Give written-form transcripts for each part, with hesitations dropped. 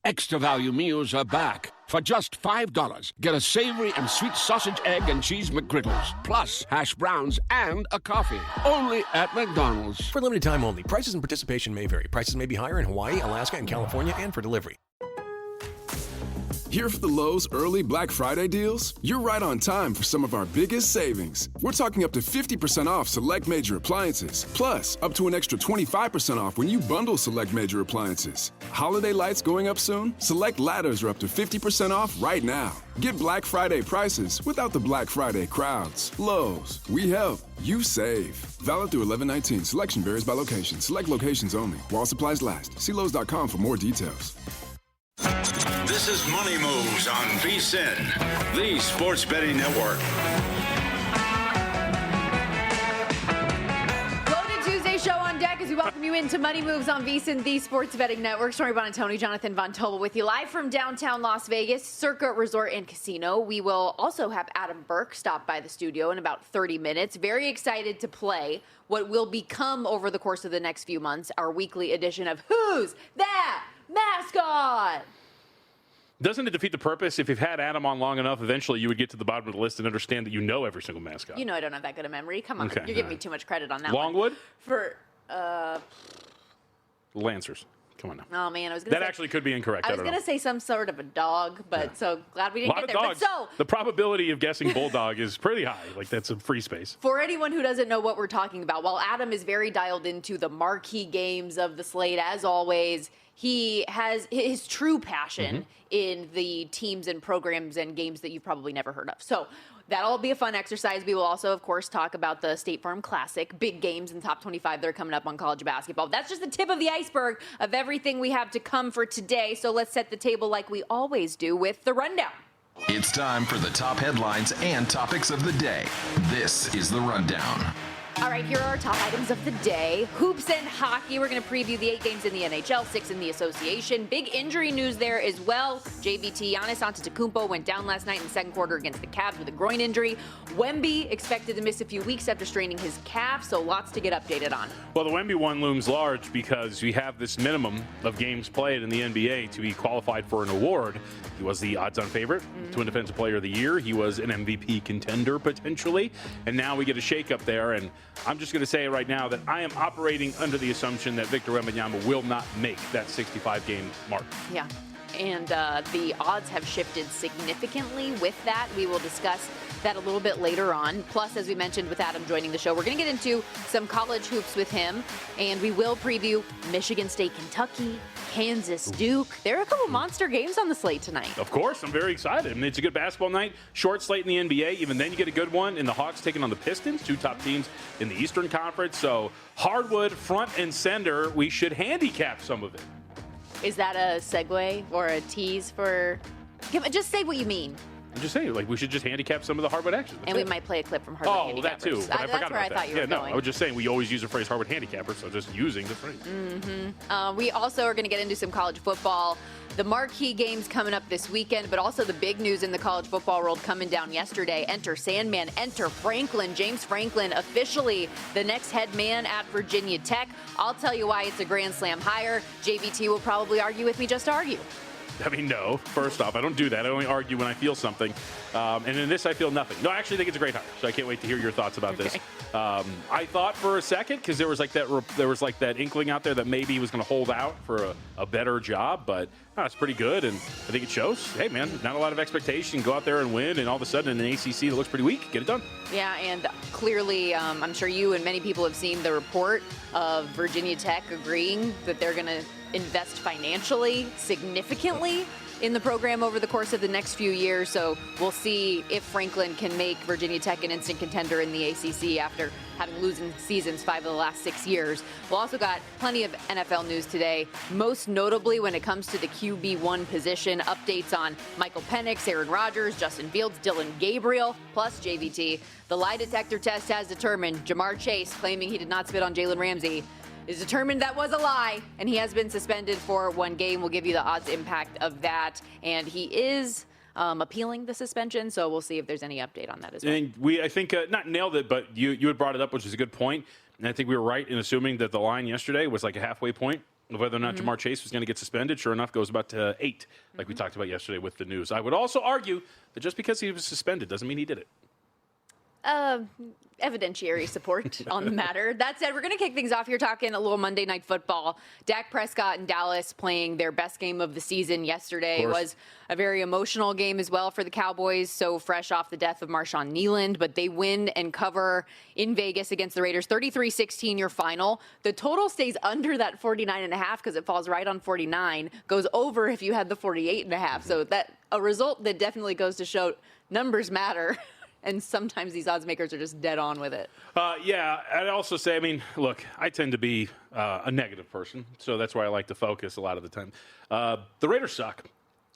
Extra value meals are back. For just $5, get a savory and sweet sausage, egg, and cheese McGriddles, plus hash browns and a coffee. Only at McDonald's. For limited time only. Prices and participation may vary. Prices may be higher in Hawaii, Alaska, and California, and for delivery. Here for the Lowe's early Black Friday deals? You're right on time for some of our biggest savings. We're talking up to 50% off select major appliances. Plus, up to an extra 25% off when you bundle select major appliances. Holiday lights going up soon? Select ladders are up to 50% off right now. Get Black Friday prices without the Black Friday crowds. Lowe's, we help, you save. Valid through 11/19. Selection varies by location. Select locations only. While supplies last. See Lowe's.com for more details. This is Money Moves on VSiN, the sports betting network. Loaded Tuesday show on deck as we welcome you into Money Moves on VSiN, the sports betting network. Stormy, Buonantony, Jonathan Von Tobel with you live from downtown Las Vegas, Circa Resort and Casino. We will also have Adam Burke stop by the studio in about 30 minutes. Very excited to play what will become over the course of the next few months our weekly edition of Who's That Mascot? Doesn't it defeat the purpose? If you've had Adam on long enough, eventually you would get to the bottom of the list and understand that you know every single mascot. You know I don't have that good a memory. Come on. Okay. You're giving me too much credit on that Longwood? one. Lancers. Come on now. Oh, man. I was going to That actually could be incorrect. I was going to say some sort of a dog, but so glad we didn't get there. Dogs. But so, the probability of guessing bulldog is pretty high. Like, that's a free space. for anyone who doesn't know what we're talking about, while Adam is very dialed into the marquee games of the slate, as always, he has his true passion in the teams and programs and games that you've probably never heard of. So that'll be a fun exercise. We will also, of course, talk about the State Farm Classic, big games in top 25 that are coming up on college basketball. That's just the tip of the iceberg of everything we have to come for today. So let's set the table like we always do with the rundown. It's time for the top headlines and topics of the day. This is the Rundown. All right, here are our top items of the day. Hoops and hockey. We're going to preview the 8 games in the NHL, 6 in the association. Big injury news there as well. JVT, Giannis Antetokounmpo, went down last night in the second quarter against the Cavs with a groin injury. Wemby expected to miss a few weeks after straining his calf, so lots to get updated on. Well, the Wemby one looms large because we have this minimum of games played in the NBA to be qualified for an award. He was the odds-on favorite to win Defensive Player of the Year. He was an MVP contender potentially, and now we get a shakeup there. And I'm just going to say right now that I am operating under the assumption that Victor Wembanyama will not make that 65-game mark. Yeah, and the odds have shifted significantly with that. We will discuss that a little bit later on. Plus, as we mentioned with Adam joining the show, we're going to get into some college hoops with him, and we will preview Michigan State, Kentucky, Kansas, Duke. There are a couple monster games on the slate tonight. Of course, I'm very excited. I mean, it's a good basketball night. Short slate in the NBA. Even then, you get a good one. And the Hawks taking on the Pistons, 2 top teams in the Eastern Conference. So, hardwood, front and center. We should handicap some of it. Is that a segue or a tease for... Just say what you mean. I'm just saying, like, we should just handicap some of the hardwood action. And we might play a clip from Hardwood Handicappers. That too. But I forgot that's where about I thought you were going. I was just saying we always use the phrase hardwood handicapper, so just using the phrase. We also are going to get into some college football. The marquee games coming up this weekend, but also the big news in the college football world coming down yesterday. Enter Sandman, enter Franklin. James Franklin, officially the next head man at Virginia Tech. I'll tell you why it's a Grand Slam hire. JVT will probably argue with me just to argue. I mean, no. First off, I don't do that. I only argue when I feel something. And in this, I feel nothing. No, I actually think it's a great hire. So I can't wait to hear your thoughts about this. I thought for a second, because there was like that inkling out there that maybe he was going to hold out for a better job, but it's pretty good, and I think it shows. Hey, man, not a lot of expectation. Go out there and win, and all of a sudden in an ACC that looks pretty weak, get it done. Yeah, and clearly, I'm sure you and many people have seen the report of Virginia Tech agreeing that they're going to invest financially significantly in the program over the course of the next few years. So we'll see if Franklin can make Virginia Tech an instant contender in the ACC after having losing seasons 5 of the last 6 years. We've also got plenty of NFL news today, most notably when it comes to the QB1 position. Updates on Michael Penix, Aaron Rodgers, Justin Fields, Dylan Gabriel, plus JVT. The lie detector test has determined Jamar Chase, claiming he did not spit on Jalen Ramsey, is determined that was a lie, and he has been suspended for 1 game. We'll give you the odds impact of that, and he is appealing the suspension, so we'll see if there's any update on that as well. And I think, not nailed it, but you had brought it up, which is a good point, and I think we were right in assuming that the line yesterday was like a halfway point of whether or not Jamar Chase was going to get suspended. Sure enough, goes about to 8, like we talked about yesterday with the news. I would also argue that just because he was suspended doesn't mean he did it. Evidentiary support on the matter. That said, we're going to kick things off here talking a little Monday Night Football. Dak Prescott and Dallas playing their best game of the season yesterday. It was a very emotional game as well for the Cowboys, so fresh off the death of Marshawn Kneeland, but they win and cover in Vegas against the Raiders. 33-16 your final. The total stays under that 49.5 because it falls right on 49, goes over if you had the 48.5. So that a result that definitely goes to show numbers matter. And sometimes these odds makers are just dead on with it. Yeah, I'd also say, I mean, look, I tend to be a negative person, so that's why I like to focus a lot of the time. The Raiders suck.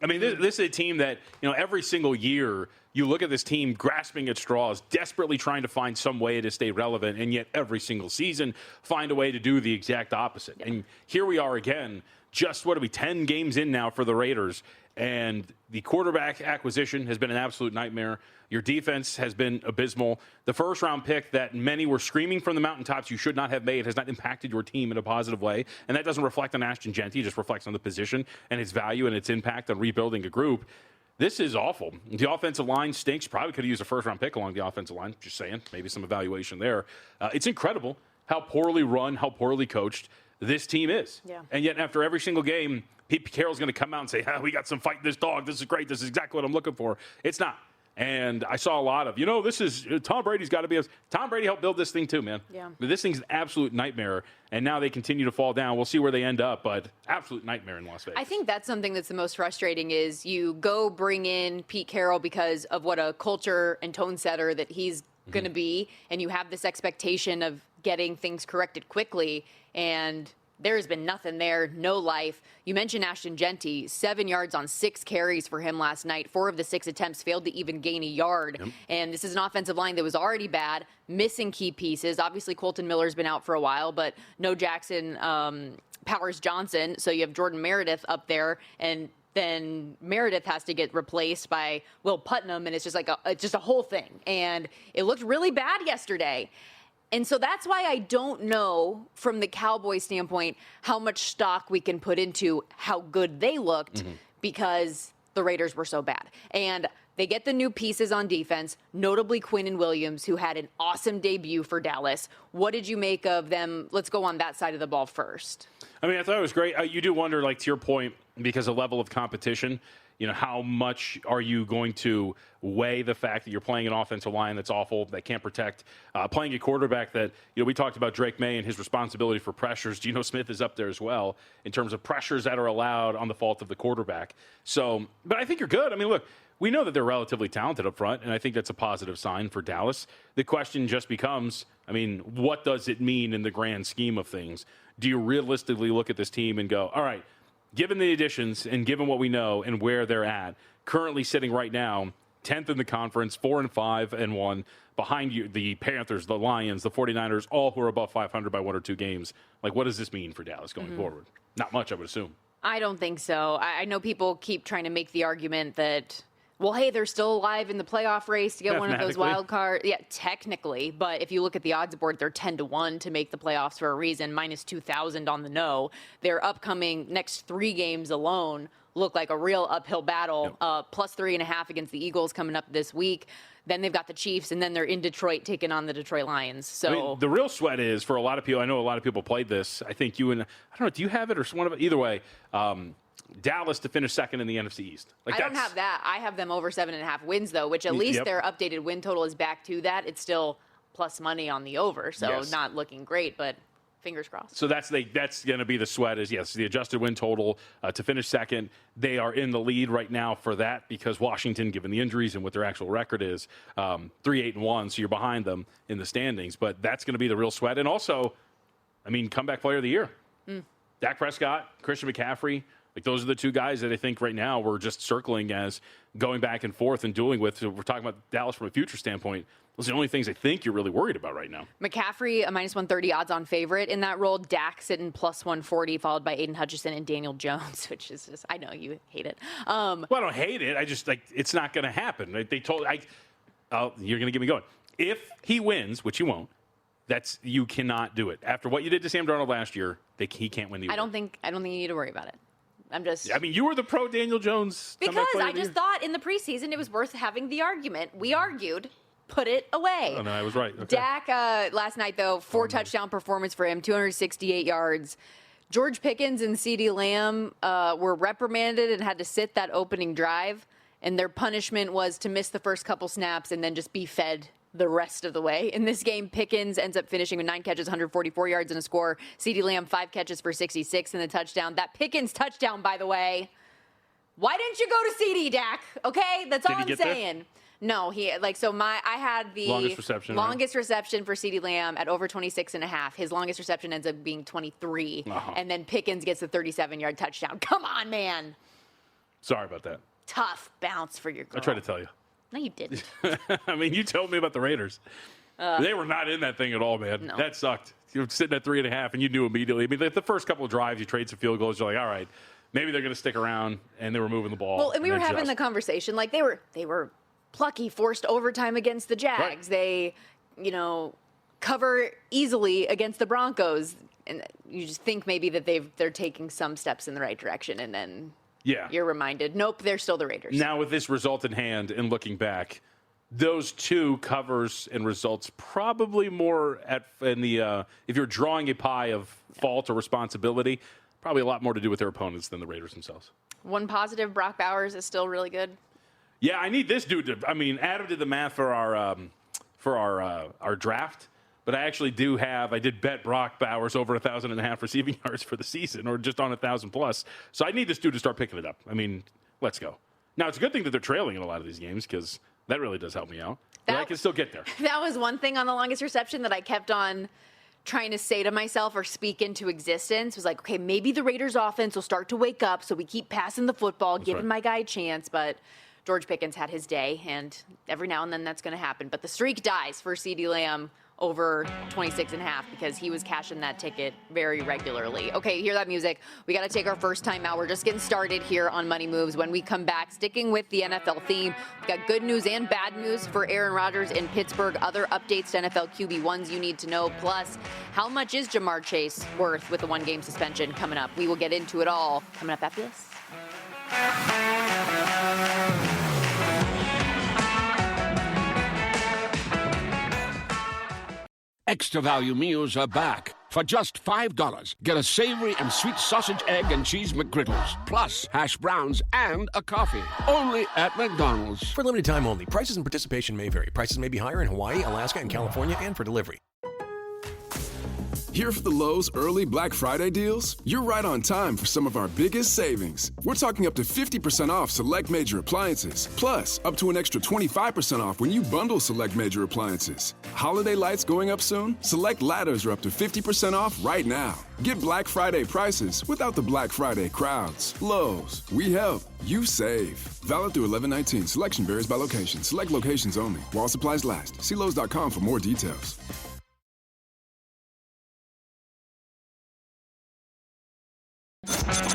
I mean, this is a team that, every single year you look at this team grasping at straws, desperately trying to find some way to stay relevant, and yet every single season find a way to do the exact opposite. Yeah. And here we are again, just, 10 games in now for the Raiders, and the quarterback acquisition has been an absolute nightmare. Your defense has been abysmal. The first-round pick that many were screaming from the mountaintops you should not have made has not impacted your team in a positive way, and that doesn't reflect on Ashton Genty. It just reflects on the position and its value and its impact on rebuilding a group. This is awful. The offensive line stinks. Probably could have used a first-round pick along the offensive line. Just saying. Maybe some evaluation there. It's incredible how poorly run, how poorly coached this team is. Yeah. And yet after every single game, Pete Carroll's going to come out and say, we got some fight this dog. This is great. This is exactly what I'm looking for. It's not. And I saw a lot of, this is Tom Brady's got to be. Tom Brady helped build this thing too, man. Yeah. This thing's an absolute nightmare. And now they continue to fall down. We'll see where they end up, but absolute nightmare in Las Vegas. I think that's something that's the most frustrating is you go bring in Pete Carroll because of what a culture and tone setter that he's going to be. And you have this expectation of getting things corrected quickly. And there has been nothing there, no life. You mentioned Ashton Genty, 7 yards on 6 carries for him last night. 4 of the 6 attempts failed to even gain a yard. Yep. And this is an offensive line that was already bad, missing key pieces. Obviously, Colton Miller's been out for a while, but no Jackson Powers Johnson. So you have Jordan Meredith up there, and then Meredith has to get replaced by Will Putnam, and it's just like a whole thing. And it looked really bad yesterday. And so that's why I don't know, from the Cowboys standpoint, how much stock we can put into how good they looked because the Raiders were so bad. And they get the new pieces on defense, notably Quinnen Williams, who had an awesome debut for Dallas. What did you make of them? Let's go on that side of the ball first. I mean, I thought it was great. You do wonder, to your point, because of level of competition, how much are you going to weigh the fact that you're playing an offensive line that's awful, that can't protect, playing a quarterback that, we talked about Drake May and his responsibility for pressures. Geno Smith is up there as well in terms of pressures that are allowed on the fault of the quarterback. So, but I think you're good. I mean, look, we know that they're relatively talented up front, and I think that's a positive sign for Dallas. The question just becomes, what does it mean in the grand scheme of things? Do you realistically look at this team and go, all right, given the additions and given what we know and where they're at, currently sitting right now, 10th in the conference, 4-5-1, behind you, the Panthers, the Lions, the 49ers, all who are above 500 by 1 or 2 games. What does this mean for Dallas going forward? Not much, I would assume. I don't think so. I know people keep trying to make the argument that, well, hey, they're still alive in the playoff race to get one of those wild cards. Yeah, technically. But if you look at the odds board, they're 10-1 to make the playoffs for a reason, minus 2,000 on the no. Their upcoming next 3 games alone look like a real uphill battle. Yep. Plus 3.5 against the Eagles coming up this week. Then they've got the Chiefs, and then they're in Detroit taking on the Detroit Lions. So the real sweat is for a lot of people. I know a lot of people played this. I think you and I don't know. Do you have it or one of it? Either way. Dallas to finish second in the NFC East. I don't have that. I have them over 7.5 wins, though, which at least their updated win total is back to that. It's still plus money on the over, so not looking great, but fingers crossed. So that's going to be the sweat is, the adjusted win total to finish second. They are in the lead right now for that because Washington, given the injuries and what their actual record is, 3-8-1, so you're behind them in the standings. But that's going to be the real sweat. And also, comeback player of the year. Dak Prescott, Christian McCaffrey. Those are the 2 guys that I think right now we're just circling as going back and forth and dueling with. So we're talking about Dallas from a future standpoint. Those are the only things I think you're really worried about right now. McCaffrey, a minus 130 odds-on favorite in that role. Dak sitting plus 140, followed by Aiden Hutchinson and Daniel Jones, which is just, I know you hate it. Well, I don't hate it. I just, it's not going to happen. They told, you're going to get me going. If he wins, which he won't, You cannot do it. After what you did to Sam Darnold last year, he can't win the award. I don't think you need to worry about it. I'm just. I mean, you were the pro Daniel Jones. Because I just thought in the preseason it was worth having the argument. We argued. Put it away. Oh, no, I was right. Okay. Dak, last night, though, 4-touchdown performance for him, 268 yards. George Pickens and CeeDee Lamb were reprimanded and had to sit that opening drive, and their punishment was to miss the first couple snaps and then just be fed the rest of the way. In this game, Pickens ends up finishing with 9 catches, 144 yards and a score. CeeDee Lamb, 5 catches for 66 and a touchdown. That Pickens touchdown, by the way, why didn't you go to CeeDee, Dak? Okay, that's all I'm saying. There? No, I had the longest reception for CeeDee Lamb at over 26.5. His longest reception ends up being 23, and then Pickens gets the 37-yard touchdown. Come on, man. Sorry about that. Tough bounce for your girl. I tried to tell you. No, you didn't. I mean, you told me about the Raiders. They were not in that thing at all, man. No. That sucked. You were sitting at 3.5, and you knew immediately. I mean, the first couple of drives, you trade some field goals. You're like, all right, maybe they're going to stick around, and they were moving the ball. Well, and we were having the conversation. Like, they were plucky, forced overtime against the Jags. Right. They, cover easily against the Broncos. And you just think maybe that they're taking some steps in the right direction, and then you're reminded, nope, they're still the Raiders. Now, with this result in hand and looking back, those two covers and results probably more if you're drawing a pie of fault or responsibility, probably a lot more to do with their opponents than the Raiders themselves. One positive, Brock Bowers is still really good. Yeah, I need this dude to. I mean, Adam did the math for our draft, but I actually I did bet Brock Bowers over 1,500 receiving yards for the season, or just on 1,000 plus. So I need this dude to start picking it up. I mean, let's go. Now it's a good thing that they're trailing in a lot of these games because that really does help me out. But I can still get there. That was one thing on the longest reception that I kept on trying to say to myself or speak into existence. Was like, okay, maybe the Raiders offense will start to wake up, so we keep passing the football, giving my guy a chance, but George Pickens had his day, and every now and then that's going to happen. But the streak dies for CeeDee Lamb over 26.5 because he was cashing that ticket very regularly. Okay, hear that music. We got to take our first time out. We're just getting started here on Money Moves. When we come back, sticking with the NFL theme, we got good news and bad news for Aaron Rodgers in Pittsburgh. Other updates to NFL QB1s you need to know. Plus, how much is Jamar Chase worth with a one-game suspension coming up? We will get into it all coming up after this. Extra value meals are back. For just $5, get a savory and sweet sausage, egg, and cheese McGriddles, plus hash browns and a coffee. Only at McDonald's. For limited time only. Prices and participation may vary. Prices may be higher in Hawaii, Alaska, and California, and for delivery. Here for the Lowe's early Black Friday deals? You're right on time for some of our biggest savings. We're talking up to 50% off select major appliances. Plus, up to an extra 25% off when you bundle select major appliances. Holiday lights going up soon? Select ladders are up to 50% off right now. Get Black Friday prices without the Black Friday crowds. Lowe's, we help, you save. Valid through 11/19. Selection varies by location. Select locations only. While supplies last. See Lowe's.com for more details.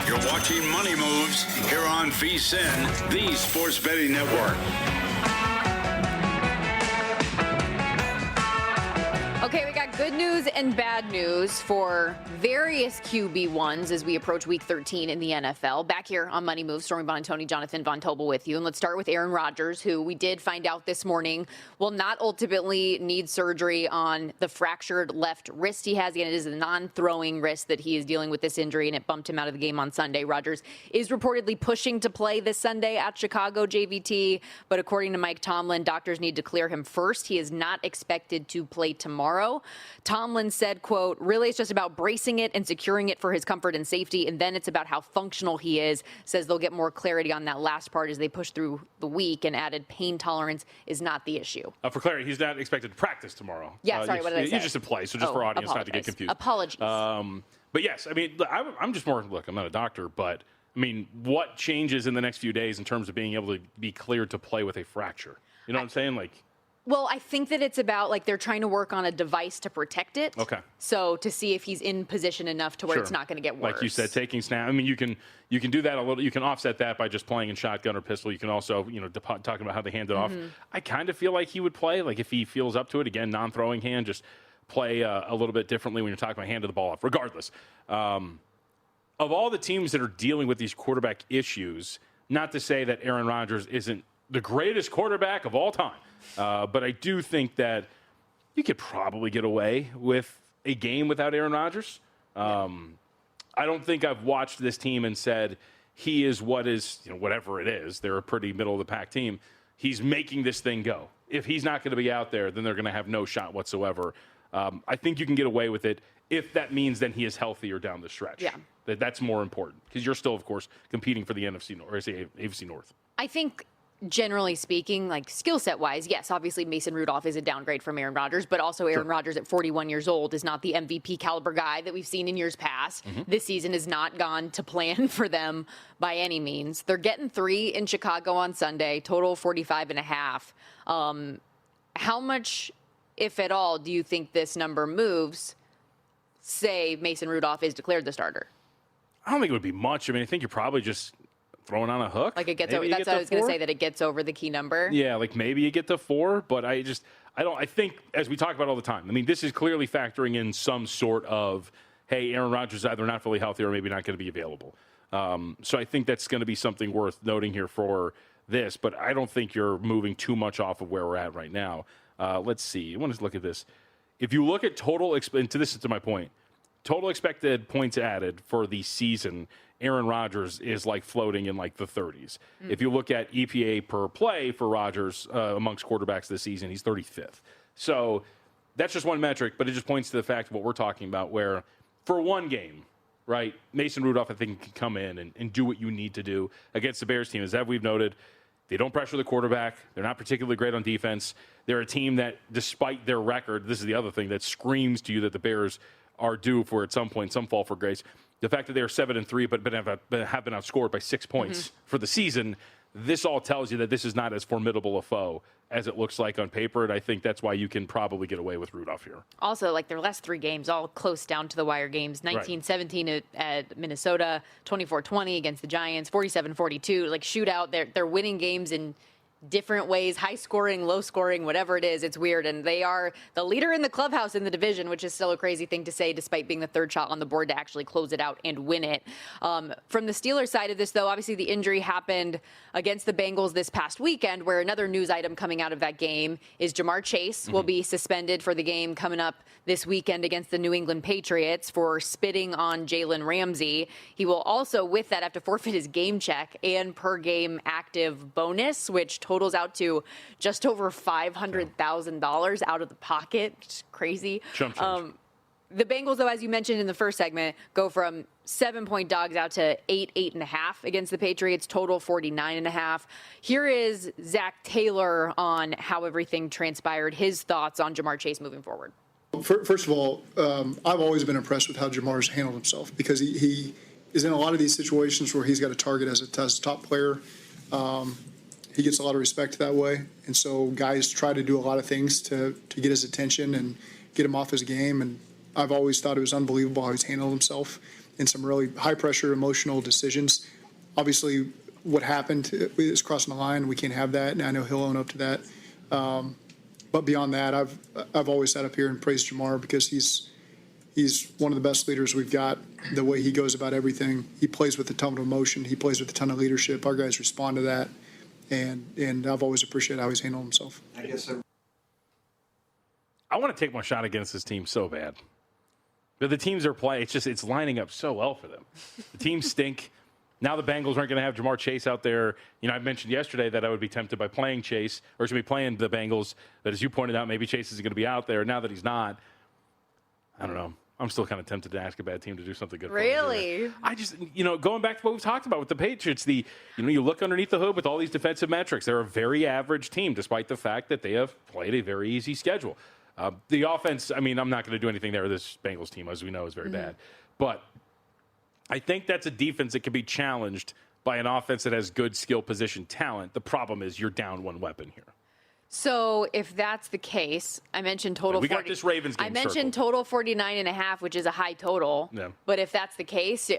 You're watching Money Moves here on VSiN, the Sports Betting Network. Okay, we got good news and bad news for various QB1s as we approach Week 13 in the NFL. Back here on Money Moves, Stormy, Buonantony, Jonathan Von Tobel with you. And let's start with Aaron Rodgers, who we did find out this morning will not ultimately need surgery on the fractured left wrist he has. Again, it is a non-throwing wrist that he is dealing with this injury, and it bumped him out of the game on Sunday. Rodgers is reportedly pushing to play this Sunday at Chicago JVT, but according to Mike Tomlin, doctors need to clear him first. He is not expected to play tomorrow. Tomlin said, quote, really it's just about bracing it and securing it for his comfort and safety, and then it's about how functional he is. Says they'll get more clarity on that last part as they push through the week, and added pain tolerance is not not the issue. For clarity, he's not expected to practice tomorrow. Yeah, sorry, what did I say? He's just in play, so just for audience not to get confused. Apologies. But yes, I mean, I'm just more, look, I'm not a doctor, but I mean, what changes in the next few days in terms of being able to be cleared to play with a fracture? You know what I'm saying? Like, well, I think that it's about, like, they're trying to work on a device to protect it. Okay. So to see if he's in position enough to where it's not going to get worse. Like you said, taking snap. I mean, you can do that a little. You can offset that by just playing in shotgun or pistol. You can also, talking about how they hand it off. I kind of feel like he would play, like if he feels up to it. Again, non-throwing hand, just play a little bit differently when you're talking about handing the ball off. Regardless, of all the teams that are dealing with these quarterback issues, not to say that Aaron Rodgers isn't the greatest quarterback of all time, but I do think that you could probably get away with a game without Aaron Rodgers. I don't think I've watched this team and said he is what is, whatever it is. They're a pretty middle-of-the-pack team. He's making this thing go. If he's not going to be out there, then they're going to have no shot whatsoever. I think you can get away with it if that means then he is healthier down the stretch. Yeah. That's more important because you're still, of course, competing for the NFC North, or AFC North. I think, generally speaking, like skill set wise, yes, obviously Mason Rudolph is a downgrade from Aaron Rodgers, but also Aaron Rodgers at 41 years old is not the MVP caliber guy that we've seen in years past. This season has not gone to plan for them by any means. They're getting 3 in Chicago on Sunday, total 45.5. How much, if at all, do you think this number moves, say Mason Rudolph is declared the starter? I don't think it would be much. I mean, I think you're probably just throwing on a hook. Like it gets over. That's what I was going to say, that it gets over the key number. Yeah, like maybe you get to 4, but I think, as we talk about all the time, I mean, this is clearly factoring in some sort of, hey, Aaron Rodgers is either not fully healthy or maybe not going to be available. So I think that's going to be something worth noting here for this, but I don't think you're moving too much off of where we're at right now. Let's see. I want to look at this. If you look at total, and this is to my point, total expected points added for the season, Aaron Rodgers is like floating in like the 30s. If you look at EPA per play for Rodgers amongst quarterbacks this season, he's 35th. So that's just one metric, but it just points to the fact of what we're talking about, where for one game, right, Mason Rudolph, I think, can come in and do what you need to do against the Bears team. As we've noted, they don't pressure the quarterback. They're not particularly great on defense. They're a team that, despite their record, this is the other thing that screams to you that the Bears are due for at some point some fall for grace. The fact that they are 7-3, but have been outscored by 6 points for the season, this all tells you that this is not as formidable a foe as it looks like on paper, and I think that's why you can probably get away with Rudolph here. Also, like their last 3 games, all close down to the wire games. 19-17 at Minnesota, 24-20 against the Giants, 47-42, like shootout. They're winning games in different ways, high scoring, low scoring, whatever it is. It's weird. And they are the leader in the clubhouse in the division, which is still a crazy thing to say, despite being the 3rd shot on the board to actually close it out and win it. From the Steelers side of this, though, obviously the injury happened against the Bengals this past weekend, where another news item coming out of that game is Jamar Chase will be suspended for the game coming up this weekend against the New England Patriots for spitting on Jalen Ramsey. He will also, with that, have to forfeit his game check and per game active bonus, which totals out to just over $500,000 out of the pocket. Just crazy. The Bengals, though, as you mentioned in the first segment, go from 7-point dogs out to 8.5 against the Patriots, total 49.5. Here is Zach Taylor on how everything transpired, his thoughts on Jamar Chase moving forward. First of all, I've always been impressed with how Jamar's handled himself, because he is in a lot of these situations where he's got a target as a top player. He gets a lot of respect that way. And so guys try to do a lot of things to get his attention and get him off his game. And I've always thought it was unbelievable how he's handled himself in some really high-pressure, emotional decisions. Obviously, what happened is crossing the line. We can't have that, and I know he'll own up to that. But beyond that, I've always sat up here and praised Jamar, because he's one of the best leaders we've got. The way he goes about everything, he plays with a ton of emotion. He plays with a ton of leadership. Our guys respond to that, and I've always appreciated how he's handled himself. I want to take my shot against this team so bad. But the teams are playing, it's lining up so well for them. The teams stink. Now the Bengals aren't going to have Jamar Chase out there. I mentioned yesterday that I would be tempted by playing Chase, or should be playing the Bengals, that, as you pointed out, maybe Chase is going to be out there. Now that he's not, I don't know. I'm still kind of tempted to ask a bad team to do something good for them. Really? I just, going back to what we've talked about with the Patriots, you look underneath the hood with all these defensive metrics. They're a very average team, despite the fact that they have played a very easy schedule. The offense, I'm not going to do anything there. This Bengals team, as we know, is very bad. But I think that's a defense that can be challenged by an offense that has good skill position talent. The problem is you're down one weapon here. So if that's the case, I mentioned total. We got this Ravens game. I mentioned total 49.5, which is a high total. Yeah. But if that's the case,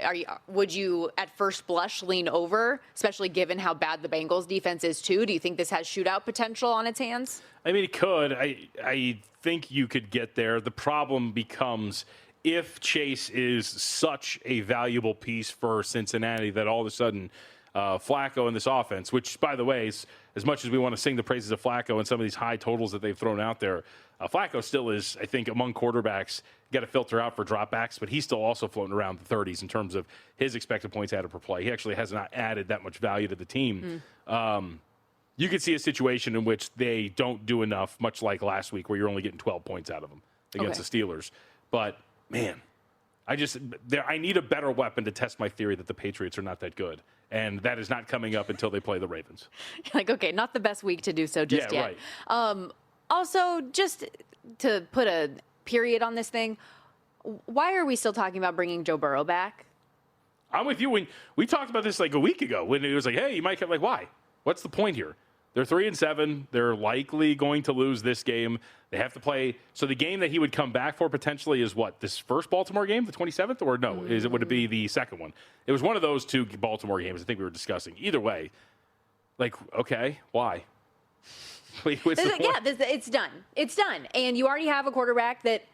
would you at first blush lean over, especially given how bad the Bengals defense is too? Do you think this has shootout potential on its hands? I mean, it could. I think you could get there. The problem becomes if Chase is such a valuable piece for Cincinnati that all of a sudden Flacco in this offense, which, by the way, is, as much as we want to sing the praises of Flacco and some of these high totals that they've thrown out there, Flacco still is, I think, among quarterbacks, got to filter out for dropbacks, but he's still also floating around the 30s in terms of his expected points added per play. He actually has not added that much value to the team. You could see a situation in which they don't do enough, much like last week, where you're only getting 12 points out of them against the Steelers. But, man, I need a better weapon to test my theory that the Patriots are not that good. And that is not coming up until they play the Ravens. Like, okay, not the best week to do so just yet. Right. Also, just to put a period on this thing, why are we still talking about bringing Joe Burrow back? I'm with you. When we talked about this like a week ago, when it was like, hey, you might get like, why? What's the point here? They're 3-7. They're likely going to lose this game. They have to play. So the game that he would come back for potentially is what? This first Baltimore game, the 27th? Or no, would it be the second one? It was one of those two Baltimore games I think we were discussing. Either way, like, okay, why? It's done. It's done. And you already have a quarterback that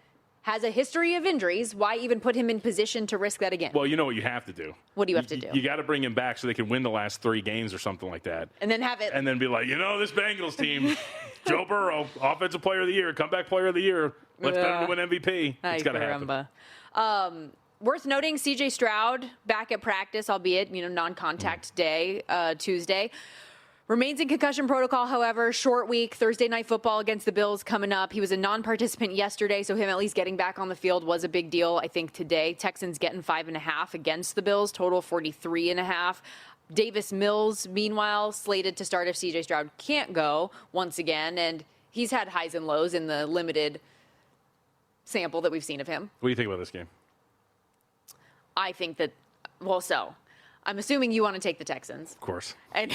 has a history of injuries. Why even put him in position to risk that again? Well, you know what you have to do. What do you have to do? You got to bring him back so they can win the last 3 games or something like that. And then have it. And then be like, this Bengals team, Joe Burrow, Offensive Player of the Year, Comeback Player of the Year. Let's bet him to win MVP. It's got to happen. Worth noting, C.J. Stroud back at practice, albeit, non-contact day, Tuesday. Remains in concussion protocol, however. Short week, Thursday Night Football against the Bills coming up. He was a non-participant yesterday, so him at least getting back on the field was a big deal, I think, today. Texans getting 5.5 against the Bills, total 43.5. Davis Mills, meanwhile, slated to start if C.J. Stroud can't go once again, and he's had highs and lows in the limited sample that we've seen of him. What do you think about this game? I think that, I'm assuming you want to take the Texans. Of course. And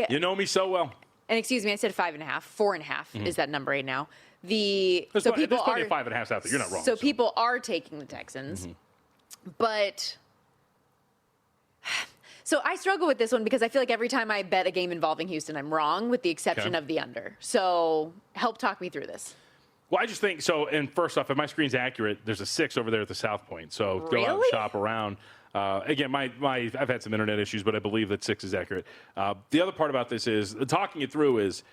You know me so well. And excuse me, I said 5.5. 4.5 is that number right now. There's plenty of 5.5s out there. You're not wrong. So people are taking the Texans. But so I struggle with this one because I feel like every time I bet a game involving Houston, I'm wrong, with the exception of the under. So help talk me through this. Well, I just think so. And first off, if my screen's accurate, there's a 6 over there at the South Point. So go out and shop around. Again, I've had some internet issues, but I believe that 6 is accurate. The other part about this is talking it through is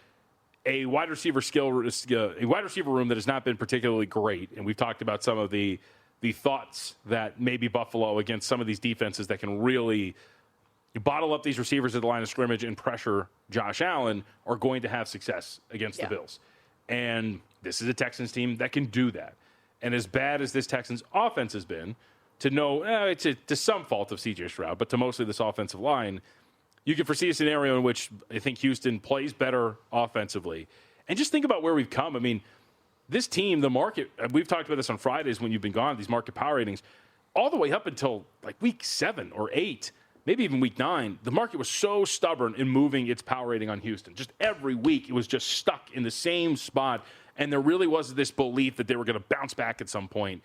a wide receiver room that has not been particularly great. And we've talked about some of the thoughts that maybe Buffalo against some of these defenses that can really bottle up these receivers at the line of scrimmage and pressure Josh Allen are going to have success against the Bills. And this is a Texans team that can do that. And as bad as this Texans offense has been, to know it's to some fault of C.J. Stroud, but to mostly this offensive line, you can foresee a scenario in which I think Houston plays better offensively. And just think about where we've come. I mean, this team, the market, we've talked about this on Fridays when you've been gone, these market power ratings, all the way up until like week 7 or 8, maybe even week 9, the market was so stubborn in moving its power rating on Houston. Just every week, it was just stuck in the same spot. And there really was this belief that they were going to bounce back at some point.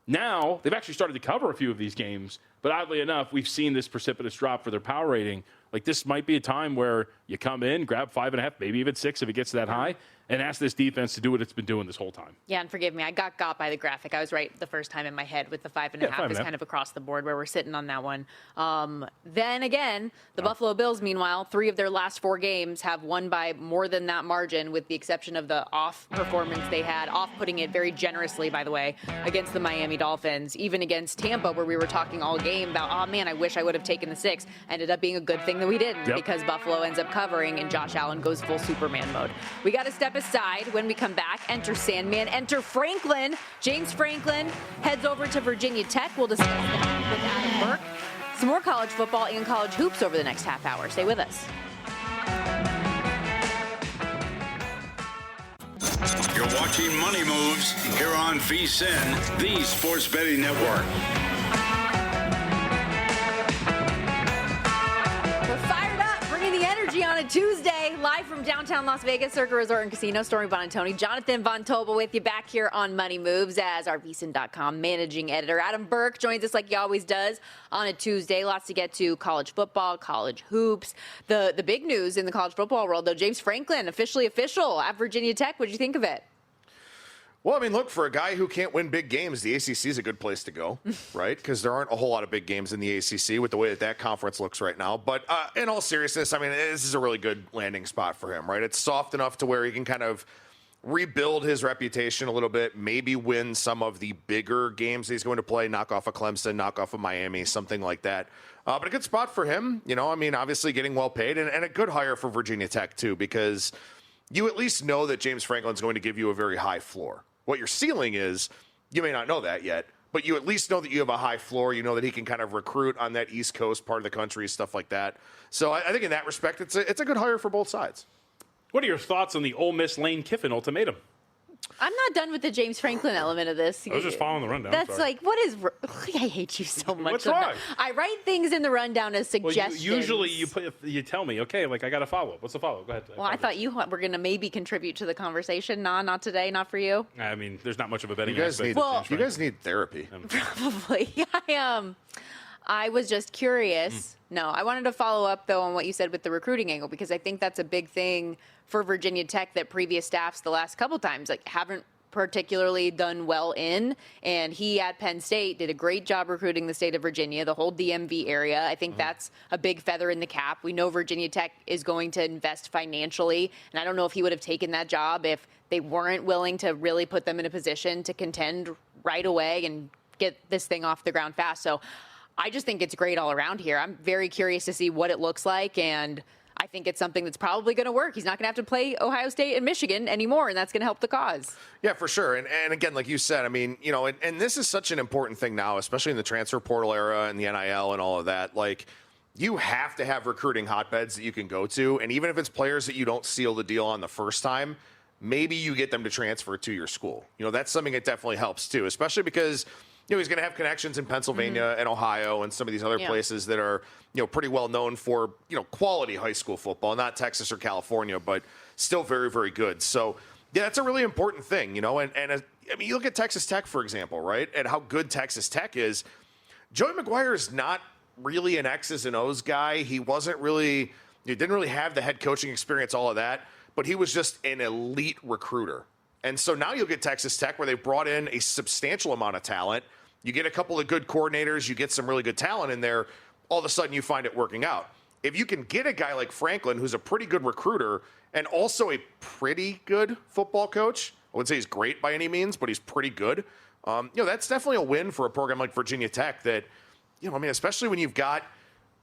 Now, they've actually started to cover a few of these games. But oddly enough, we've seen this precipitous drop for their power rating. Like, this might be a time where you come in, grab 5.5, maybe even 6 if it gets that high, and ask this defense to do what it's been doing this whole time. Yeah, and forgive me, I got by the graphic. I was right the first time in my head with the 5.5 is kind of across the board where we're sitting on that one. Then again, the Buffalo Bills, meanwhile, 3 of their last 4 games have won by more than that margin, with the exception of the off performance they had, off putting it very generously, by the way, against the Miami Dolphins. Even against Tampa, where we were talking all game about, oh man, I wish I would have taken the 6. Ended up being a good thing that we didn't, because Buffalo ends up covering and Josh Allen goes full Superman mode. We got to step aside. When we come back, enter Sandman, enter Franklin. James Franklin heads over to Virginia Tech. We'll discuss that with Adam Burke. Some more college football and college hoops over the next half hour. Stay with us. You're watching Money Moves here on VSiN, the Sports Betting Network. We're fired up, bringing the energy on a Tuesday. Tuesday, live from downtown Las Vegas, Circa Resort and Casino. Stormy Buonantony, Jonathan Von Tobel with you back here on Money Moves as our VSiN.com managing editor. Adam Burke joins us like he always does on a Tuesday. Lots to get to: college football, college hoops. The big news in the college football world, though, James Franklin, officially official at Virginia Tech. What did you think of it? Well, I mean, look, for a guy who can't win big games, the ACC is a good place to go, right? Because there aren't a whole lot of big games in the ACC with the way that conference looks right now. But in all seriousness, I mean, this is a really good landing spot for him, right? It's soft enough to where he can kind of rebuild his reputation a little bit, maybe win some of the bigger games he's going to play, knock off a Clemson, knock off a Miami, something like that. But a good spot for him, you know, I mean, obviously getting well paid and a good hire for Virginia Tech, too, because you at least know that James Franklin's going to give you a very high floor. What your ceiling is, you may not know that yet, but you at least know that you have a high floor. You know that he can kind of recruit on that East Coast part of the country, stuff like that. So I think in that respect, it's a good hire for both sides. What are your thoughts on the Ole Miss Lane Kiffin ultimatum? I'm not done with the James Franklin element of this. I was just following the rundown. That's like, what is... I hate you so much. What's wrong? I write things in the rundown as suggestions. Well, usually you tell me, okay, like I got to follow. What's the follow? Go ahead. Well, I thought you were going to maybe contribute to the conversation. Nah, not today, not for you. I mean, there's not much of a betting you guys aspect. You guys need therapy. Probably. I was just curious. No, I wanted to follow up, though, on what you said with the recruiting angle, because I think that's a big thing for Virginia Tech that previous staffs the last couple times haven't particularly done well in. And he at Penn State did a great job recruiting the state of Virginia, the whole DMV area. I think that's a big feather in the cap. We know Virginia Tech is going to invest financially, and I don't know if he would have taken that job if they weren't willing to really put them in a position to contend right away and get this thing off the ground fast. So I just think it's great all around here. I'm very curious to see what it looks like, and I think it's something that's probably going to work. He's not going to have to play Ohio State and Michigan anymore, and that's going to help the cause. Yeah, for sure. And again, like you said, I mean, you know, and this is such an important thing now, especially in the transfer portal era and the NIL and all of that. Like, you have to have recruiting hotbeds that you can go to, and even if it's players that you don't seal the deal on the first time, maybe you get them to transfer to your school. You know, that's something that definitely helps too, especially because you know, he's going to have connections in Pennsylvania and Ohio and some of these other places that are, you know, pretty well known for, you know, quality high school football, not Texas or California, but still very, very good. So, yeah, that's a really important thing, you know, and I mean, you look at Texas Tech, for example, right, and how good Texas Tech is. Joey McGuire is not really an X's and O's guy. He didn't really have the head coaching experience, all of that, but he was just an elite recruiter. And so now you'll get Texas Tech where they've brought in a substantial amount of talent. You get a couple of good coordinators, you get some really good talent in there, all of a sudden you find it working out. If you can get a guy like Franklin, who's a pretty good recruiter and also a pretty good football coach, I wouldn't say he's great by any means, but he's pretty good. You know, that's definitely a win for a program like Virginia Tech that, you know, I mean, especially when you've got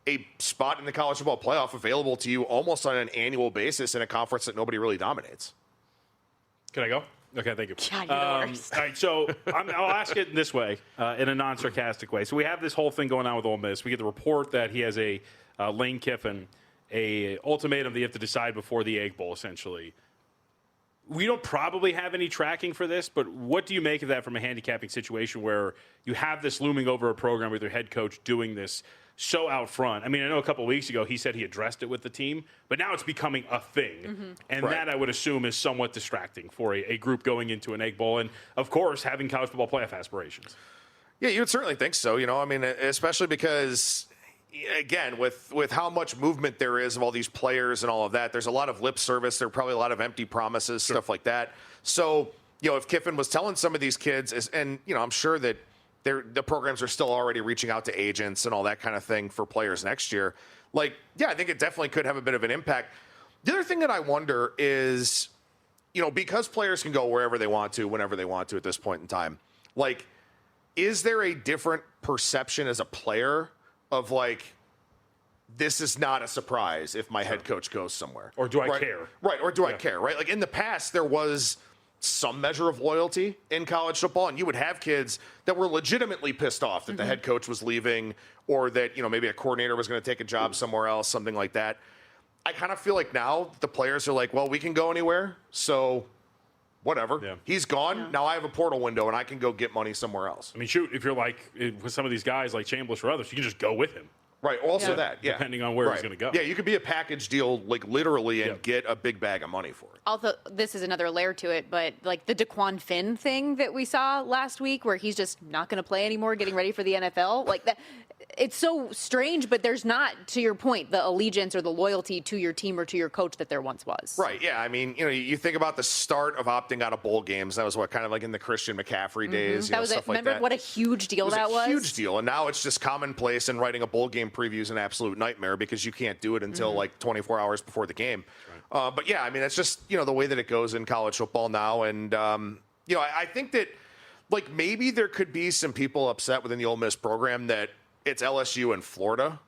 a spot in the college football playoff available to you almost on an annual basis in a conference that nobody really dominates. Can I go? Okay, thank you. God, you're the worst. All right, so I'll ask it this way, in a non-sarcastic way. So we have this whole thing going on with Ole Miss. We get the report that he has a Lane Kiffin, a ultimatum that you have to decide before the Egg Bowl, essentially. We don't probably have any tracking for this, but what do you make of that from a handicapping situation where you have this looming over a program with your head coach doing this so out front? I mean, I know a couple of weeks ago he said he addressed it with the team, but now it's becoming a thing. And that, I would assume, is somewhat distracting for a group going into an Egg Bowl and, of course, having college football playoff aspirations. Yeah, you would certainly think so. You know, I mean, especially because, again, with how much movement there is of all these players and all of that, there's a lot of lip service. There are probably a lot of empty promises, stuff like that. So, you know, if Kiffin was telling some of these kids, and, you know, I'm sure that the programs are still already reaching out to agents and all that kind of thing for players next year. Like, yeah, I think it definitely could have a bit of an impact. The other thing that I wonder is, you know, because players can go wherever they want to, whenever they want to at this point in time, like, is there a different perception as a player of, like, this is not a surprise if my head coach goes somewhere? Or do I care? Right, or do I care, right? Like, in the past, there was some measure of loyalty in college football, and you would have kids that were legitimately pissed off that the head coach was leaving or that, you know, maybe a coordinator was going to take a job somewhere else, something like that. I kind of feel like now the players are like, well, we can go anywhere, so whatever. Yeah. He's gone. Yeah. Now I have a portal window, and I can go get money somewhere else. I mean, shoot, if you're like with some of these guys like Chambliss or others, you can just go with him. Right. Also that, yeah. Depending on where he's going to go. Yeah, you could be a package deal, like literally, and get a big bag of money for it. Also, this is another layer to it, but like the DeQuan Finn thing that we saw last week, where he's just not going to play anymore, getting ready for the NFL, like that. It's so strange, but there's not, to your point, the allegiance or the loyalty to your team or to your coach that there once was. Right, yeah. I mean, you think about the start of opting out of bowl games. That was kind of like in the Christian McCaffrey days. That was stuff remember like that. what a huge deal that was? A huge deal. And now it's just commonplace, and writing a bowl game preview is an absolute nightmare because you can't do it until like 24 hours before the game. Right. But yeah, I mean, it's just, the way that it goes in college football now. And, I think that like maybe there could be some people upset within the Ole Miss program that it's LSU and Florida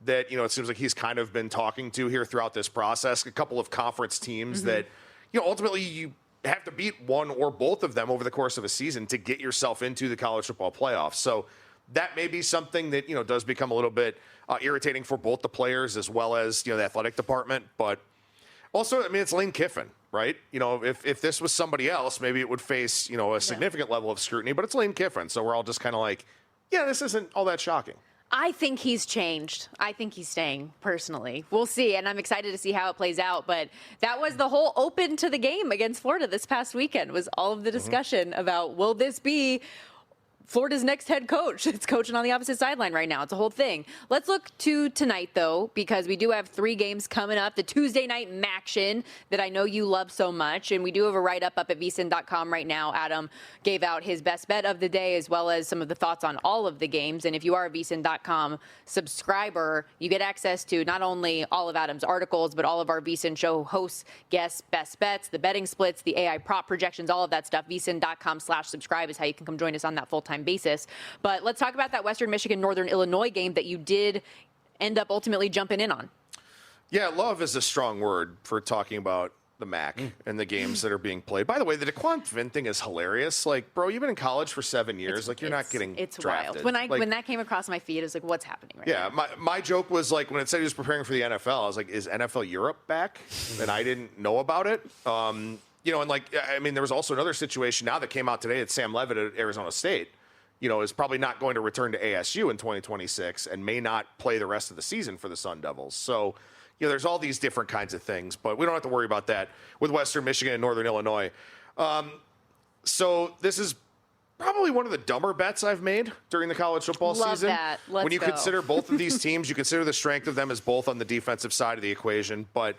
that, it seems like he's kind of been talking to here throughout this process. A couple of conference teams that, ultimately you have to beat one or both of them over the course of a season to get yourself into the college football playoffs. So that may be something that, does become a little bit irritating for both the players as well as, the athletic department. But also, I mean, it's Lane Kiffin, right? If this was somebody else, maybe it would face, a significant level of scrutiny. But it's Lane Kiffin. So we're all just kind of like, yeah, this isn't all that shocking. I think he's changed. I think he's staying, personally. We'll see, and I'm excited to see how it plays out. But that was the whole open to the game against Florida this past weekend, was all of the discussion about, will this be Florida's next head coach? It's coaching on the opposite sideline right now. It's a whole thing. Let's look to tonight, though, because we do have 3 games coming up. The Tuesday night action that I know you love so much, and we do have a write-up up at VSiN.com right now. Adam gave out his best bet of the day as well as some of the thoughts on all of the games. And if you are a VSiN.com subscriber, you get access to not only all of Adam's articles, but all of our VSiN show hosts, guests, best bets, the betting splits, the AI prop projections, all of that stuff. VSiN.com/subscribe is how you can come join us on that full-time basis. But let's talk about that Western Michigan, Northern Illinois game that you did end up ultimately jumping in on. Yeah, love is a strong word for talking about the MAC and the games that are being played. By the way, the DeQuan Finn thing is hilarious. Like, bro, you've been in college for 7 years. You're not getting drafted. Wild. When that came across my feed, it was like, what's happening right now? Yeah, my joke was like, when it said he was preparing for the NFL, I was like, is NFL Europe back? And I didn't know about it. And like, I mean, there was also another situation now that came out today that Sam Levitt at Arizona State, is probably not going to return to ASU in 2026 and may not play the rest of the season for the Sun Devils. So, there's all these different kinds of things, but we don't have to worry about that with Western Michigan and Northern Illinois. So this is probably one of the dumber bets I've made during the college football season. That. Let's when you go. consider both of these teams, you consider the strength of them as both on the defensive side of the equation. But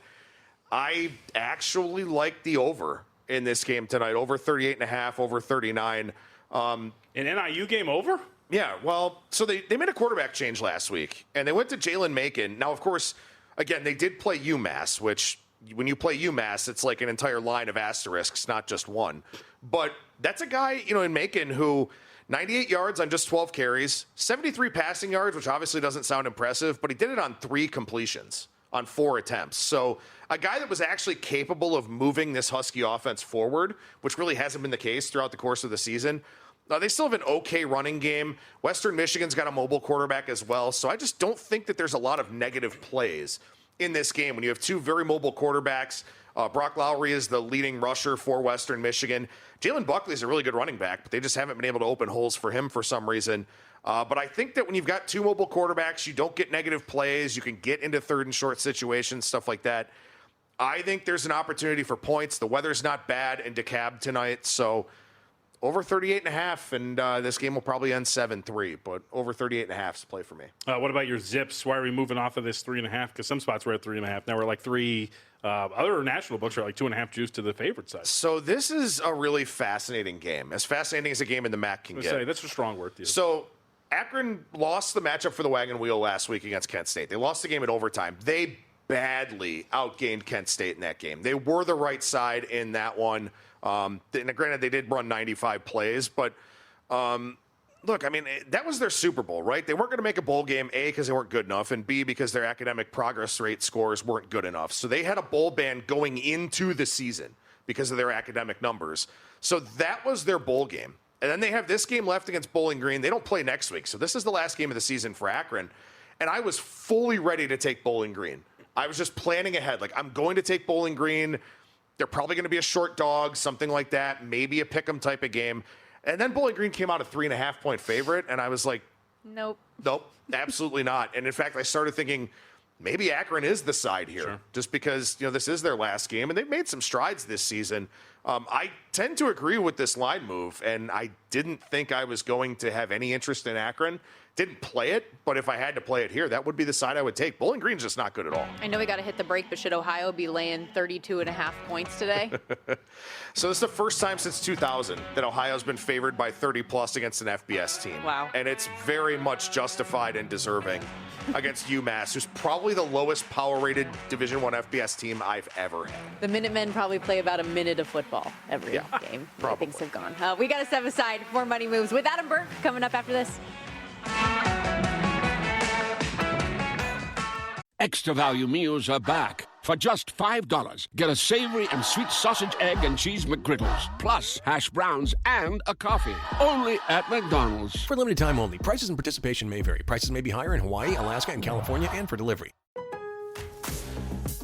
I actually like the over in this game tonight, over 38.5, over 39. An NIU game over? Yeah, well, so they made a quarterback change last week, and they went to Jalen Macon. Now, of course, again, they did play UMass, which when you play UMass, it's like an entire line of asterisks, not just one. But that's a guy, in Macon who 98 yards on just 12 carries, 73 passing yards, which obviously doesn't sound impressive, but he did it on 3 completions on 4 attempts. So a guy that was actually capable of moving this Husky offense forward, which really hasn't been the case throughout the course of the season. They still have an okay running game. Western Michigan's got a mobile quarterback as well. So I just don't think that there's a lot of negative plays in this game when you have 2 very mobile quarterbacks. Brock Lowry is the leading rusher for Western Michigan. Jalen Buckley is a really good running back, but they just haven't been able to open holes for him for some reason. But I think that when you've got 2 mobile quarterbacks, you don't get negative plays. You can get into 3rd and short situations, stuff like that. I think there's an opportunity for points. The weather's not bad in DeKalb tonight, so over 38.5, and this game will probably end 7-3, but over 38.5 is play for me. What about your Zips? Why are we moving off of this 3.5? Because some spots were at 3.5. Now we're like 3. Other national books are like 2.5 juice to the favorite side. So this is a really fascinating game. As fascinating as a game in the MAC can get. That's a strong word, dude. So Akron lost the matchup for the Wagon Wheel last week against Kent State. They lost the game in overtime. They badly outgained Kent State in that game. They were the right side in that one. Granted, they did run 95 plays, but look, I mean, that was their Super Bowl, right? They weren't going to make a bowl game, A, because they weren't good enough, and B, because their academic progress rate scores weren't good enough. So they had a bowl ban going into the season because of their academic numbers. So that was their bowl game. And then they have this game left against Bowling Green. They don't play next week. So this is the last game of the season for Akron. And I was fully ready to take Bowling Green. I was just planning ahead. Like, I'm going to take Bowling Green. They're probably going to be a short dog, something like that, maybe a pick'em type of game. And then Bowling Green came out a 3.5-point favorite, and I was like, Nope, absolutely not. And in fact, I started thinking maybe Akron is the side here, just because this is their last game, and they've made some strides this season. I tend to agree with this line move, and I didn't think I was going to have any interest in Akron. Didn't play it, but if I had to play it here, that would be the side I would take. Bowling Green's just not good at all. I know we got to hit the break, but should Ohio be laying 32.5 points today? So this is the first time since 2000 that Ohio's been favored by 30-plus against an FBS team. Wow. And it's very much justified and deserving against UMass, who's probably the lowest power-rated Division I FBS team I've ever had. The Minutemen probably play about a minute of football every game. Probably. Things have gone. We got to step aside. More Money Moves with Adam Burke coming up after this. Extra value meals are back. For just $5, get a savory and sweet sausage, egg, and cheese McGriddles, plus hash browns and a coffee. Only at McDonald's. For limited time only. Prices and participation may vary. Prices may be higher in Hawaii, Alaska, and California, and for delivery.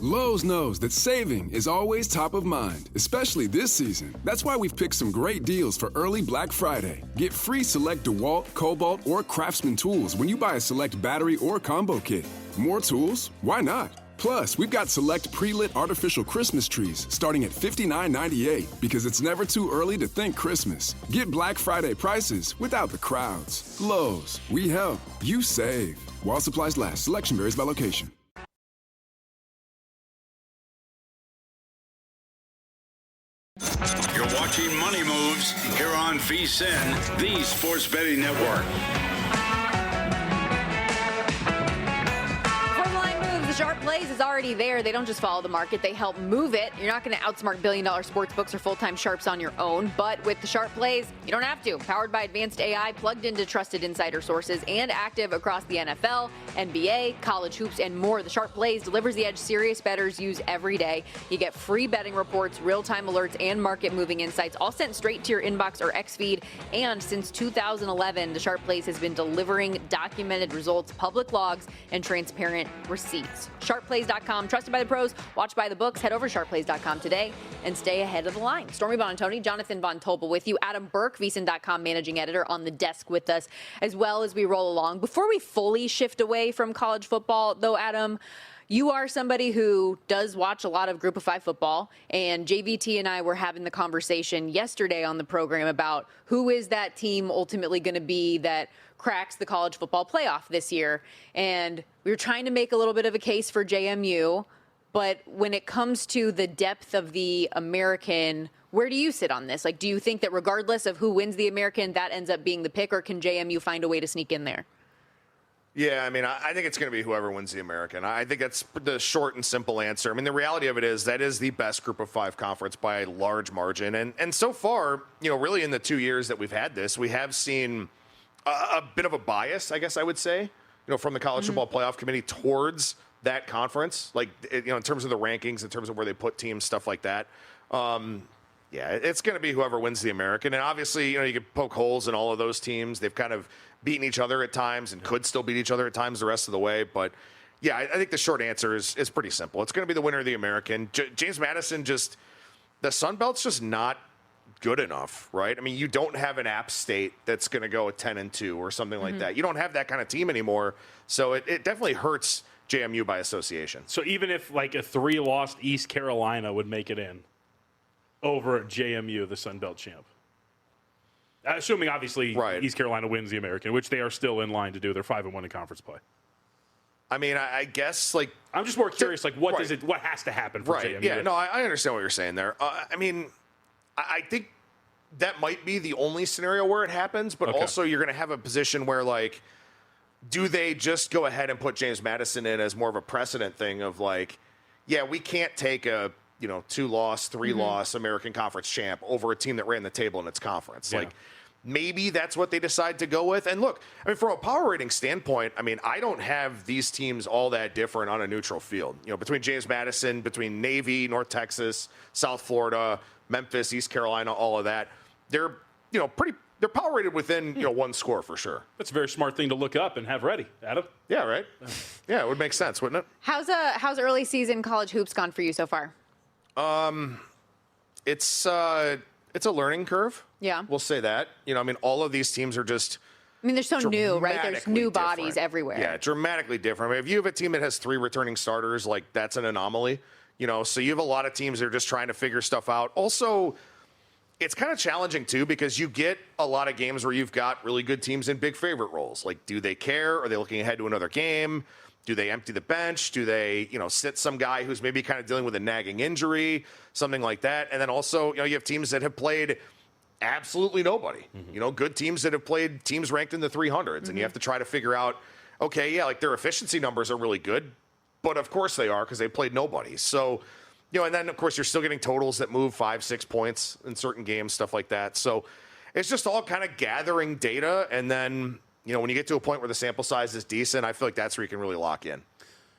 Lowe's knows that saving is always top of mind, especially this season. That's why we've picked some great deals for early Black Friday. Get free select DeWalt, Cobalt, or Craftsman tools when you buy a select battery or combo kit. More tools? Why not? Plus, we've got select pre-lit artificial Christmas trees starting at $59.98 because it's never too early to think Christmas. Get Black Friday prices without the crowds. Lowe's, we help, you save. While supplies last, selection varies by location. You're watching Money Moves here on VSiN, the Sports Betting Network. The sharp plays is already there. They don't just follow the market, they help move it. You're not going to outsmart billion-dollar sports books or full-time sharps on your own, but with the sharp plays, you don't have to. Powered by advanced AI, plugged into trusted insider sources, and active across the NFL, NBA, college hoops, and more. The sharp plays delivers the edge serious bettors use every day. You get free betting reports, real-time alerts, and market-moving insights, all sent straight to your inbox or X feed. And since 2011, the sharp plays has been delivering documented results, public logs, and transparent receipts. Sharpplays.com, trusted by the pros, watched by the books. Head over to sharpplays.com today and stay ahead of the line. Stormy Buonantony, Jonathan Von Tobel with you. Adam Burke, VSiN.com Managing Editor, on the desk with us as well as we roll along. Before we fully shift away from college football, though, Adam, you are somebody who does watch a lot of Group of Five football, and JVT and I were having the conversation yesterday on the program about who is that team ultimately going to be that cracks the college football playoff this year. And we were trying to make a little bit of a case for JMU, but when it comes to the depth of the American, where do you sit on this? Like, do you think that regardless of who wins the American, that ends up being the pick, or can JMU find a way to sneak in there? Yeah, I mean, I think it's going to be whoever wins the American. I think that's the short and simple answer. I mean, the reality of it is that is the best Group of Five conference by a large margin. And so far, really in the 2 years that we've had this, we have seen a bit of a bias, I guess I would say, from the College Football Playoff Committee towards that conference, like, in terms of the rankings, in terms of where they put teams, stuff like that. Yeah, it's going to be whoever wins the American. And obviously, you can poke holes in all of those teams. They've kind of beaten each other at times and could still beat each other at times the rest of the way. But, yeah, I think the short answer is pretty simple. It's going to be the winner of the American. James Madison the Sun Belt's just not good enough, right? I mean, you don't have an App State that's going to go 10-2 or something like that. You don't have that kind of team anymore. So it definitely hurts JMU by association. So even if like a 3-loss East Carolina would make it in over JMU, the Sun Belt champ, assuming obviously East Carolina wins the American, which they are still in line to do. They're 5-1 in conference play. I mean, I guess I'm just more curious, what has to happen for JMU? Yeah, no, I understand what you're saying there. I mean, I think that might be the only scenario where it happens, but also you're going to have a position where, do they just go ahead and put James Madison in as more of a precedent thing of we can't take a 2-loss, 3-loss American Conference champ over a team that ran the table in its conference. Yeah. Maybe that's what they decide to go with. And look, I mean, from a power rating standpoint, I mean, I don't have these teams all that different on a neutral field. Between James Madison, between Navy, North Texas, South Florida, Memphis, East Carolina, all of that, they're they're power rated within one score for sure. That's a very smart thing to look up and have ready, Adam. Yeah, right. Yeah, it would make sense, wouldn't it? How's early season college hoops gone for you so far? It's a learning curve. Yeah, we'll say that. I mean, all of these teams are just I mean, they're so new, right? There's new different. bodies everywhere. Yeah, dramatically different. I mean, if you have a team that has 3 returning starters, like that's an anomaly. So you have a lot of teams that are just trying to figure stuff out. Also, it's kind of challenging, too, because you get a lot of games where you've got really good teams in big favorite roles. Like, do they care? Are they looking ahead to another game? Do they empty the bench? Do they, sit some guy who's maybe kind of dealing with a nagging injury, something like that? And then also, you have teams that have played absolutely nobody. Good teams that have played teams ranked in the 300s. And you have to try to figure out, okay, yeah, like their efficiency numbers are really good. But of course they are because they played nobody. So, and then, of course, you're still getting totals that move 5-6 points in certain games, stuff like that. So it's just all kind of gathering data. And then, when you get to a point where the sample size is decent, I feel like that's where you can really lock in.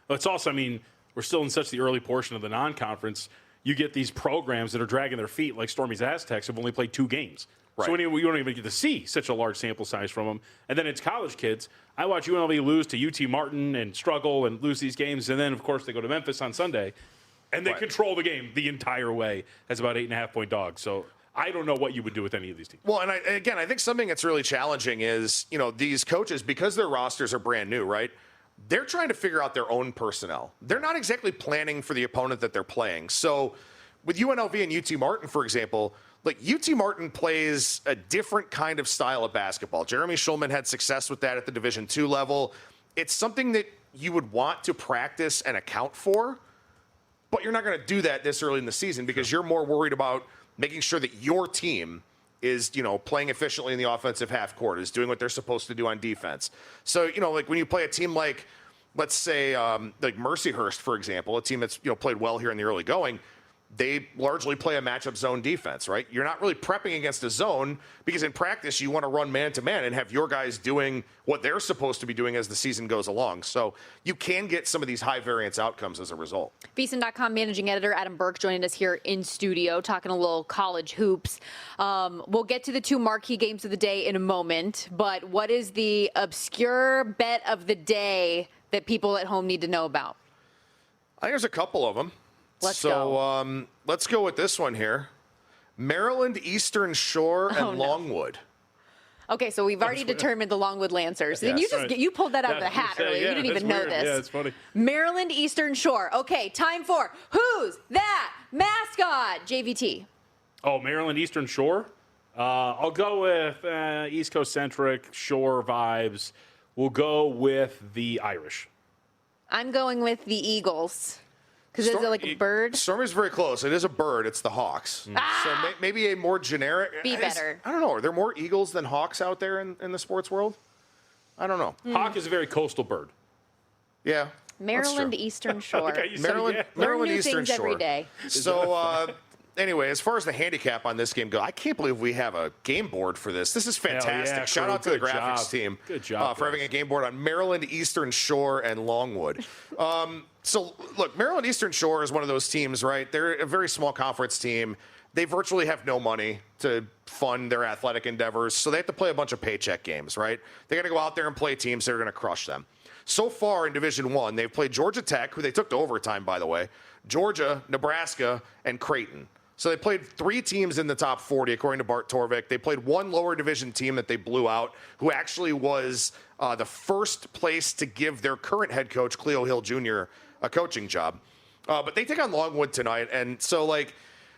Well, it's also, we're still in such the early portion of the non-conference. You get these programs that are dragging their feet, like Stormy's Aztecs have only played 2 games. Right. So we don't even get to see such a large sample size from them. And then it's college kids. I watch UNLV lose to UT Martin and struggle and lose these games. And then, of course, they go to Memphis on Sunday. And they control the game the entire way as about 8.5-point dogs. So I don't know what you would do with any of these teams. Well, and I think something that's really challenging is, these coaches, because their rosters are brand new, right? They're trying to figure out their own personnel. They're not exactly planning for the opponent that they're playing. So with UNLV and UT Martin, for example, like UT Martin plays a different kind of style of basketball. Jeremy Schulman had success with that at the Division II level. It's something that you would want to practice and account for, but you're not going to do that this early in the season because you're more worried about making sure that your team is, playing efficiently in the offensive half court, is doing what they're supposed to do on defense. So, like when you play a team like, let's say, like Mercyhurst, for example, a team that's, played well here in the early going, they largely play a matchup zone defense, right? You're not really prepping against a zone because in practice you want to run man-to-man and have your guys doing what they're supposed to be doing as the season goes along. So you can get some of these high-variance outcomes as a result. VSiN.com Managing Editor Adam Burke joining us here in studio, talking a little college hoops. We'll get to the 2 marquee games of the day in a moment, but what is the obscure bet of the day that people at home need to know about? I think there's a couple of them. Let's go with this one here. Maryland Eastern Shore and Longwood. Okay, so we've already determined the Longwood Lancers. And you pulled that out of the hat earlier. You didn't even know this. Yeah, it's funny. Maryland Eastern Shore. Okay, time for Who's That Mascot? JVT. Oh, Maryland Eastern Shore? I'll go with East Coast centric, Shore vibes. We'll go with the Irish. I'm going with the Eagles. Because is it like a bird? Stormy's very close. It is a bird. It's the Hawks. So maybe a more generic. Be better. I don't know. Are there more Eagles than Hawks out there in the sports world? I don't know. Hawk is a very coastal bird. Yeah. Maryland Eastern Shore. Okay, Maryland Eastern Shore. Every day. So anyway, as far as the handicap on this game goes, I can't believe we have a game board for this. This is fantastic. Yeah, Shout out to the graphics team. Good job. For having a game board on Maryland Eastern Shore and Longwood. So, look, Maryland Eastern Shore is one of those teams, right? They're a very small conference team. They virtually have no money to fund their athletic endeavors, so they have to play a bunch of paycheck games, right? They got to go out there and play teams that are going to crush them. So far in Division I, they've played Georgia Tech, who they took to overtime, by the way, Georgia, Nebraska, and Creighton. So they played 3 teams in the top 40, according to Bart Torvik. They played 1 lower division team that they blew out, who actually was the first place to give their current head coach, Cleo Hill Jr., a coaching job. But they take on Longwood tonight, and so,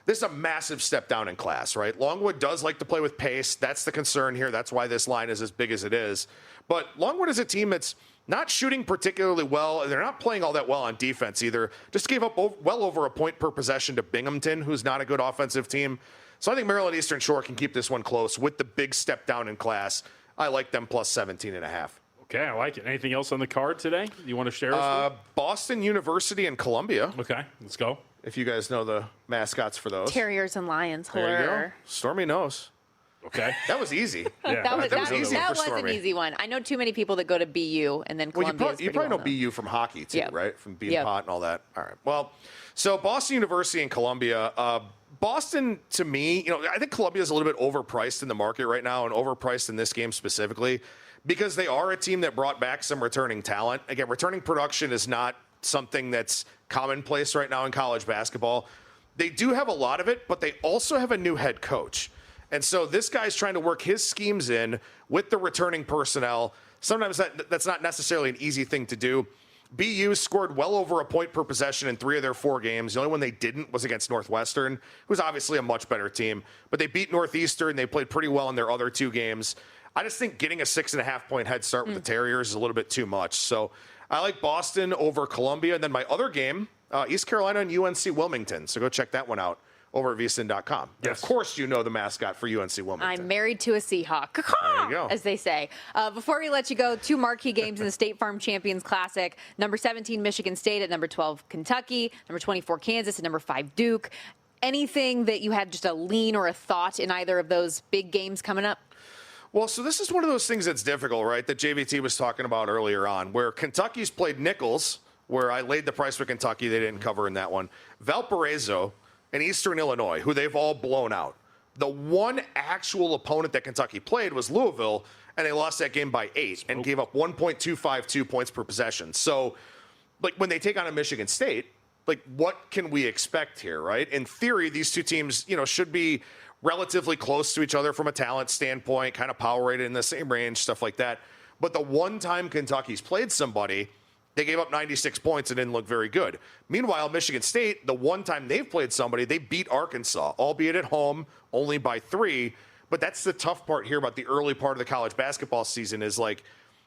this is a massive step down in class, right? Longwood does like to play with pace. That's the concern here. That's why this line is as big as it is. But Longwood is a team that's not shooting particularly well, and they're not playing all that well on defense either. Just gave up well over a point per possession to Binghamton, who's not a good offensive team. So I think Maryland Eastern Shore can keep this one close with the big step down in class. I like them plus 17.5. Okay, I like it. Anything else on the card today you want to share us with? Boston University and Columbia. Okay, let's go. If you guys know the mascots for those. Terriers and Lions. There you go. Stormy knows. Okay. That was easy. Yeah. That was an easy one. I know too many people that go to BU and then Columbia. You probably know BU from hockey too, right? From Bean Pot and all that. All right. Well, so Boston University and Columbia. Boston, to me, I think Columbia is a little bit overpriced in the market right now, and overpriced in this game specifically, because they are a team that brought back some returning talent. Again, returning production is not something that's commonplace right now in college basketball. They do have a lot of it, but they also have a new head coach. And so this guy's trying to work his schemes in with the returning personnel. Sometimes that's not necessarily an easy thing to do. BU scored well over a point per possession in 3 of their 4 games. The only one they didn't was against Northwestern, who's obviously a much better team. But they beat Northeastern. They played pretty well in their other 2 games. I just think getting a 6.5-point head start with the Terriers is a little bit too much. So I like Boston over Columbia. And then my other game, East Carolina and UNC Wilmington. So go check that one out over at VSiN.com. Yes. Of course, you know the mascot for UNC Wilmington. I'm married to a Seahawk, There you go. as they say. Before we let you go, 2 marquee games in the State Farm Champions Classic. Number 17, Michigan State at number 12, Kentucky. Number 24, Kansas at number 5, Duke. Anything that you had just a lean or a thought in either of those big games coming up? Well, so this is one of those things that's difficult, right, that JVT was talking about earlier on, where Kentucky's played Nichols, where I laid the price for Kentucky. They didn't cover in that one. Valparaiso and Eastern Illinois, who they've all blown out. The one actual opponent that Kentucky played was Louisville, and they lost that game by 8 and gave up 1.252 points per possession. So, like, when they take on a Michigan State, like, what can we expect here, right? In theory, these 2 teams, should be relatively close to each other from a talent standpoint, kind of power rated in the same range, stuff like that. But the one time Kentucky's played somebody, they gave up 96 points and didn't look very good. Meanwhile, Michigan State, the one time they've played somebody, they beat Arkansas, albeit at home, only by 3. But that's the tough part here about the early part of the college basketball season is, like,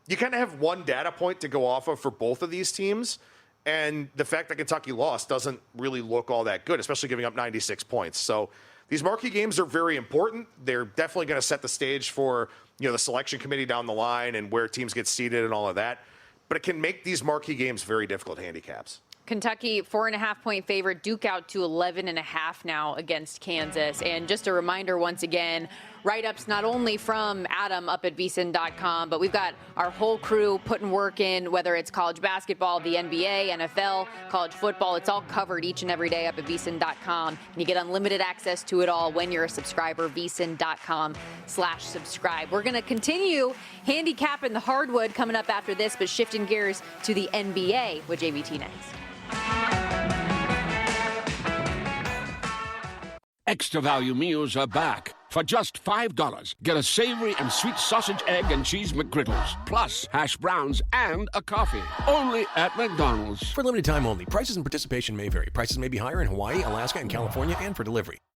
you kind of have one data point to go off of for both of these teams. And the fact that Kentucky lost doesn't really look all that good, especially giving up 96 points. So these marquee games are very important. They're definitely going to set the stage for, the selection committee down the line and where teams get seeded and all of that. But it can make these marquee games very difficult handicaps. Kentucky, 4.5-point favorite. Duke out to 11.5 now against Kansas. And just a reminder once again, write-ups not only from Adam up at VSiN.com, but we've got our whole crew putting work in, whether it's college basketball, the NBA, NFL, college football. It's all covered each and every day up at VSiN.com. And you get unlimited access to it all when you're a subscriber, VSiN.com/subscribe. We're going to continue handicapping the hardwood coming up after this, but shifting gears to the NBA with JVT next. Extra value meals are back. For just $5, get a savory and sweet sausage, egg, and cheese McGriddles, plus hash browns and a coffee. Only at McDonald's. For limited time only. Prices and participation may vary. Prices may be higher in Hawaii, Alaska, and California, and for delivery.